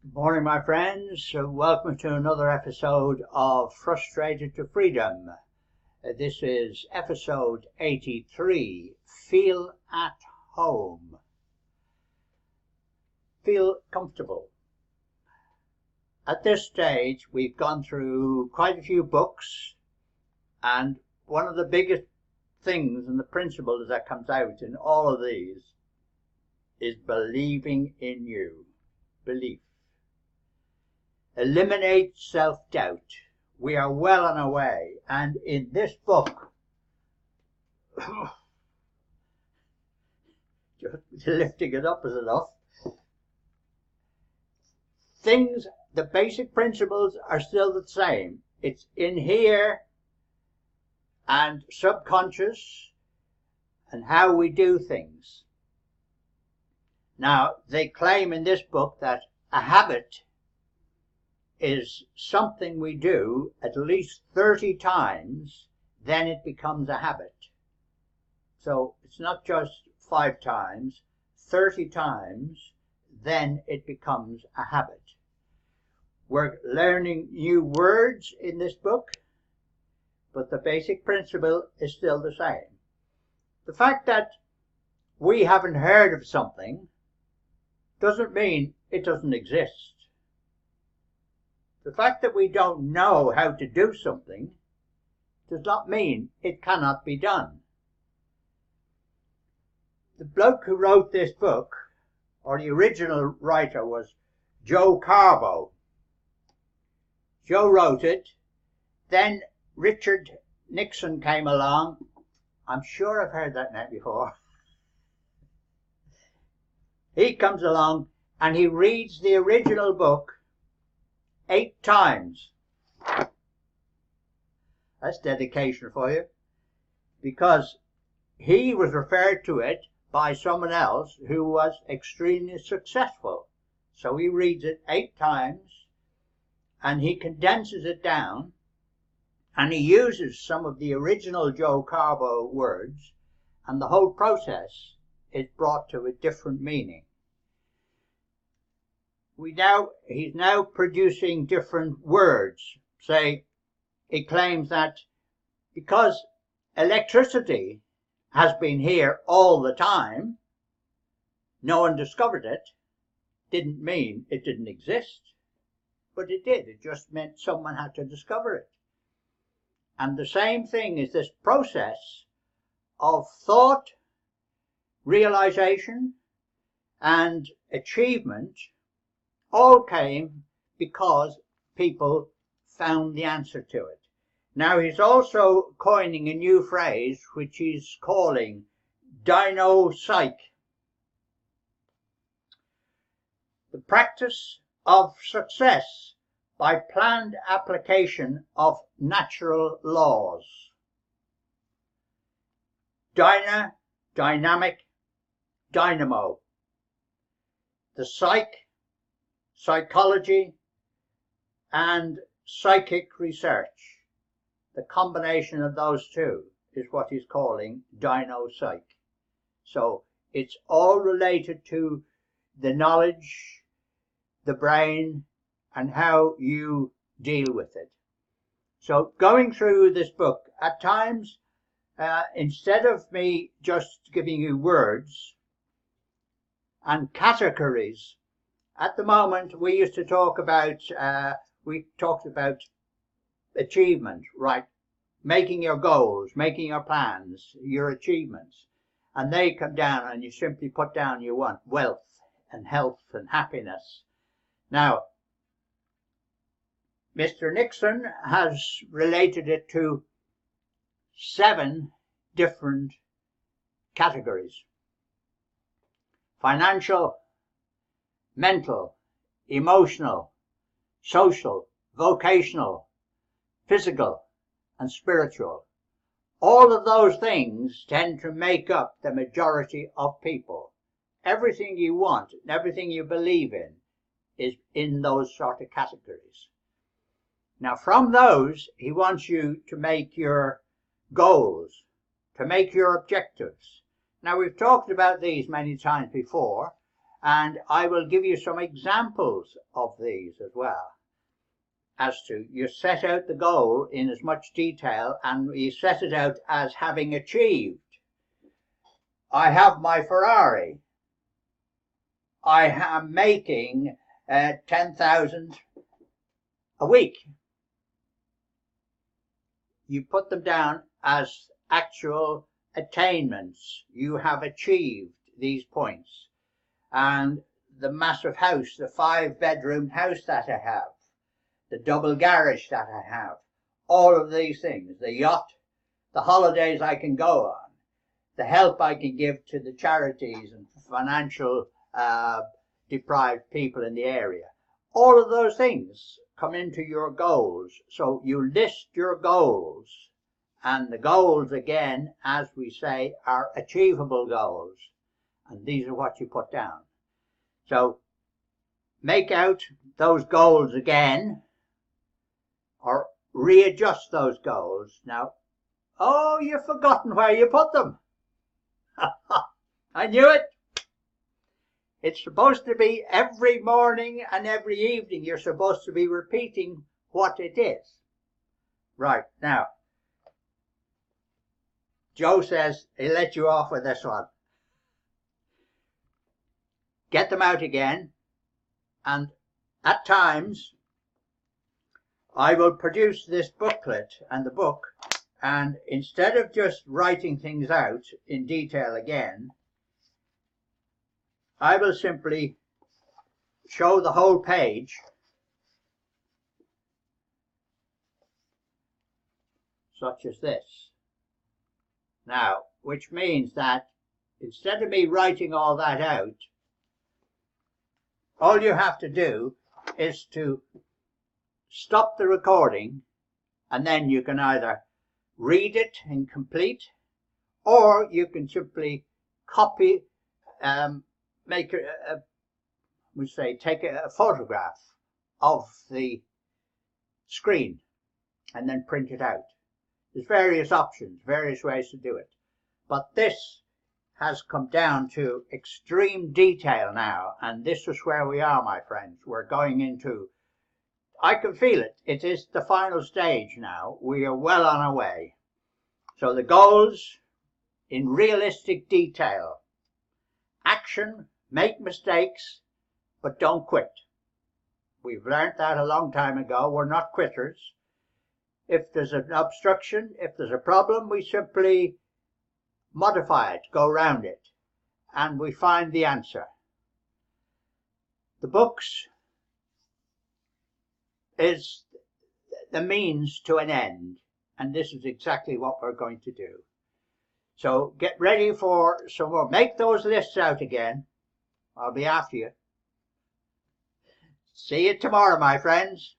Good morning, my friends. Welcome to another episode of Frustrated to Freedom. This is episode 83, Feel at Home. Feel comfortable. At this stage, we've gone through quite a few books, and one of the biggest things and the principles that comes out in all of these is believing in you. Belief. Eliminate self-doubt. We are well on our way, and in this book, just lifting it up is enough. The basic principles are still the same. It's in here and subconscious and how we do things. Now, they claim in this book that a habit is something we do at least 30 times, then it becomes a habit. So it's not just 5 times, 30 times, then it becomes a habit. We're learning new words in this book, but the basic principle is still the same. The fact that we haven't heard of something doesn't mean it doesn't exist. The fact that we don't know how to do something does not mean it cannot be done. The bloke who wrote this book, or the original writer, was Joe Carbo. Joe wrote it. Then Richard Nixon came along. I'm sure I've heard that name before. He comes along and he reads the original book 8 times. That's dedication for you. Because he was referred to it by someone else who was extremely successful. So he reads it 8 times and he condenses it down and he uses some of the original Joe Carbo words, and the whole process is brought to a different meaning. He's now producing different words. Say, he claims that because electricity has been here all the time, no one discovered it, didn't mean it didn't exist. But it did. It just meant someone had to discover it. And the same thing is this process of thought, realization, and achievement all came because people found the answer to it. Now he's also coining a new phrase which he's calling dino-psych. The practice of success by planned application of natural laws. Dynamic, dynamo. The psychology, and psychic research. The combination of those two is what he's calling dino-psych. So it's all related to the knowledge, the brain, and how you deal with it. So going through this book, at times, instead of me just giving you words and categories, at the moment we used to talk about, we talked about achievement, right? Making your goals, making your plans, your achievements. And they come down and you simply put down you want wealth and health and happiness. Now, Mr. Nixon has related it to 7 different categories. Financial, mental, emotional, social, vocational, physical, and spiritual. All of those things tend to make up the majority of people. Everything you want, everything you believe in, is in those sort of categories. Now from those, he wants you to make your goals, to make your objectives. Now we've talked about these many times before, And I will give you some examples of these as well. As to, you set out the goal in as much detail, and you set it out as having achieved. I have my Ferrari. I am making 10,000 a week. You put them down as actual attainments. You have achieved these points. And the massive house, the 5-bedroom house that I have, the double garage that I have, all of these things, the yacht, the holidays I can go on, the help I can give to the charities and financial deprived people in the area. All of those things come into your goals. So you list your goals, and the goals, again, as we say, are achievable goals. And these are what you put down. So make out those goals again, or readjust those goals. Now, oh, you've forgotten where you put them. I knew it. It's supposed to be every morning and every evening. You're supposed to be repeating what it is. Right, now, Joe says he'll let you off with this one. Get them out again, and at times I will produce this booklet and the book, and instead of just writing things out in detail again, I will simply show the whole page, such as this. Now, which means that instead of me writing all that out, all you have to do is to stop the recording, and then you can either read it incomplete, or you can simply copy, make take a photograph of the screen and then print it out. There's various options, various ways to do it. But this has come down to extreme detail now, and this is where we are, my friends. We're going into, I can feel it. It is the final stage now. We are well on our way. So the goals in realistic detail. Action, make mistakes, but don't quit. We've learned that a long time ago. We're not quitters. If there's an obstruction, if there's a problem, we simply modify it, go around it, and we find the answer. The books is the means to an end, and this is exactly what we're going to do. So get ready for some more. Make those lists out again. I'll be after you. See you tomorrow, my friends.